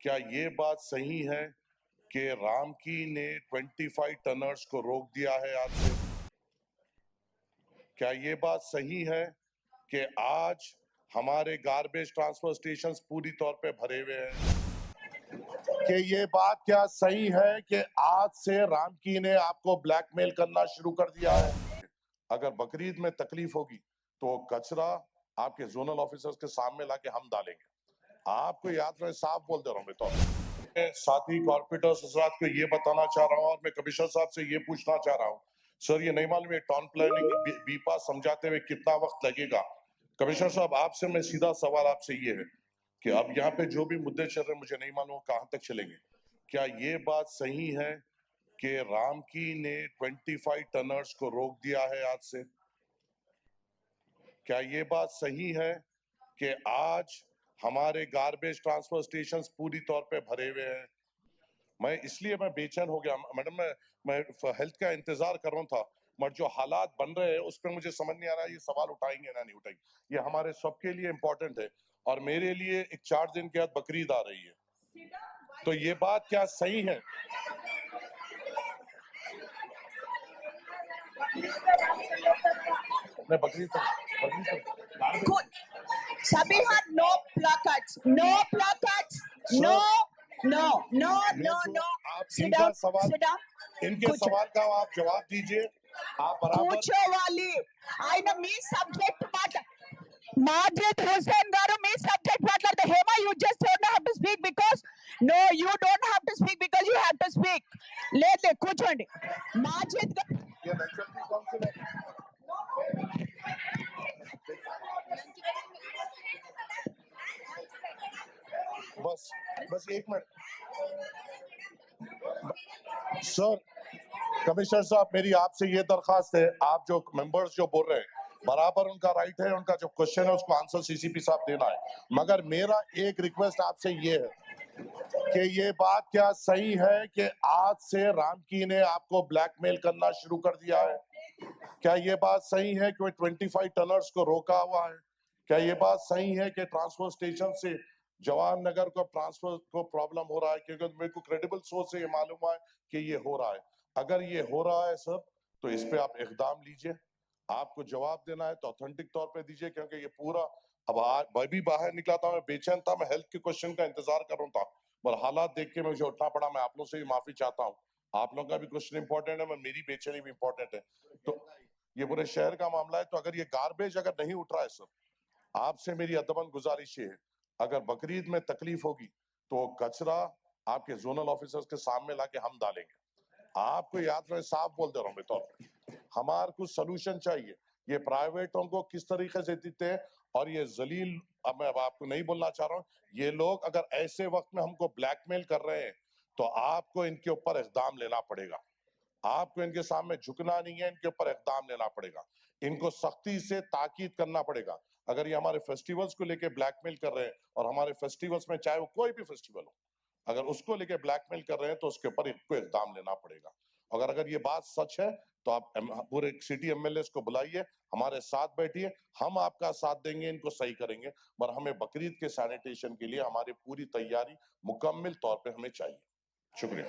क्या ये बात सही है कि रामकी ने 25 टनर्स को रोक दिया है आज से? क्या ये बात सही है कि आज हमारे गार्बेज ट्रांसफर स्टेशन पूरी तौर पे भरे हुए हैं? कि ये बात क्या सही है कि आज से रामकी ने आपको ब्लैकमेल करना शुरू कर दिया है? अगर बकरीद में तकलीफ होगी तो कचरा आपके जोनल ऑफिसर्स के सामने लाके हम डालेंगे। आपको याद रहे, साफ बोल दे रहा हूँ मैं तो। मैं साथी कॉर्पोरेटर्स हजरात को ये बताना चाह रहा हूँ और मैं कमिश्नर साहब से ये पूछना चाह रहा हूँ, सर ये नहीं मालूम है टाउन प्लानिंग बीपा समझाते हुए कितना वक्त लगेगा? कमिश्नर साहब आपसे मैं सीधा सवाल आपसे ये है कि अब यहाँ पे जो भी मुद्दे चल रहे हैं मुझे नहीं मालूम कहाँ तक चलेंगे। क्या ये बात सही है कि रामकी ने 25 टनर्स को रोक दिया है आज से? क्या ये बात सही है कि आज हमारे गार्बेज ट्रांसफर स्टेशन पूरी तौर पे भरे हुए हैं? मैं इसलिए मैं बेचैन हो गया मैडम, मैं हेल्थ का इंतजार कर रहा था, मगर जो हालात बन रहे हैं उस पर मुझे समझ नहीं आ रहा ये सवाल उठाएंगे ना नहीं उठाएंगे। ये हमारे सबके लिए इम्पोर्टेंट है और मेरे लिए एक 4 दिन के बाद बकरीद आ रही है, तो ये बात क्या सही है? मैं Bakrid Sabiha, no placards. No placards. No, no, no, no, no. आप Sit इनका down. सवाल, Sit down. इनके सवाल का आप जवाब दीजिए। आप बराबर కూర్చోవాలి ఆయన మీ సబ్జెక్ట్ Margaret Hussain garu మీ సబ్జెక్ట్ మాట్లాడతే Hema you just don't have to speak because no you don't have to speak because you have to speak లేదు కూర్చోండి మాజిద్ ये नेचुरल काउंसिल है। बस बस एक मिनट सर। कमिश्नर साहब मेरी आपसे ये दरखास्त है, आप जो मेंबर्स जो बोल रहे हैं बराबर उनका राइट है, उनका जो क्वेश्चन है उसको आंसर सीसीपी साहब देना है, मगर मेरा एक रिक्वेस्ट आपसे ये है कि ये बात क्या सही है कि आज से रामकी ने आपको ब्लैकमेल करना शुरू कर दिया है? क्या ये बात सही है कि 25 टनर्स को रोका हुआ है? क्या ये बात सही है कि ट्रांसफर स्टेशन से जवाहर नगर को ट्रांसफर को प्रॉब्लम हो रहा है? क्योंकि मेरे को क्रेडिबल सोर्स से ये मालूम हुआ है कि ये हो रहा है। अगर ये हो रहा है सर तो इस पे आप इकदाम लीजिए, आपको जवाब देना है तो ऑथेंटिक तौर पे दीजिए, क्योंकि ये पूरा अब मैं भी बाहर निकला था, मैं बेचैन था, मैं हेल्थ के क्वेश्चन का इंतजार कर रहा था, पर हालात देख के मुझे उठना पड़ा। मैं आप लोग से भी माफी चाहता हूँ, आप लोगों का भी क्वेश्चन इंपॉर्टेंट है, मेरी बेचैनी भी इंपॉर्टेंट है, तो ये पूरे शहर का मामला है। तो अगर ये गार्बेज अगर नहीं उठ रहा है सर, आपसे मेरी अदबन गुजारिश ये है, अगर बकरीद में तकलीफ होगी तो कचरा आपके जोनल ऑफिसर्स के सामने लाके हम डालेंगे। आपको याद रहे, साफ बोल दे रहा हूँ मैं तो, हमारे कुछ सोल्यूशन चाहिए। ये प्राइवेटों को किस तरीके से देते हैं और ये जलील, अब मैं आपको नहीं बोलना चाह रहा हूँ, ये लोग अगर ऐसे वक्त में हमको ब्लैकमेल कर रहे हैं तो आपको इनके ऊपर इकदाम लेना पड़ेगा। आपको इनके सामने झुकना नहीं है, इनके ऊपर इकदाम लेना पड़ेगा, इनको सख्ती से ताकीद करना पड़ेगा। अगर ये हमारे फेस्टिवल्स को लेके ब्लैकमेल कर रहे हैं और हमारे फेस्टिवल्स में चाहे वो कोई भी फेस्टिवल हो, अगर उसको लेके ब्लैकमेल कर रहे हैं तो उसके ऊपर इनको इकदाम लेना पड़ेगा। अगर ये बात सच है तो आप पूरे सिटी एमएलए को बुलाइए, हमारे साथ बैठिए, हम आपका साथ देंगे, इनको सही करेंगे। पर हमें बकरीद के सैनिटेशन के लिए हमारी पूरी तैयारी मुकम्मल तौर पे हमें चाहिए। शुक्रिया।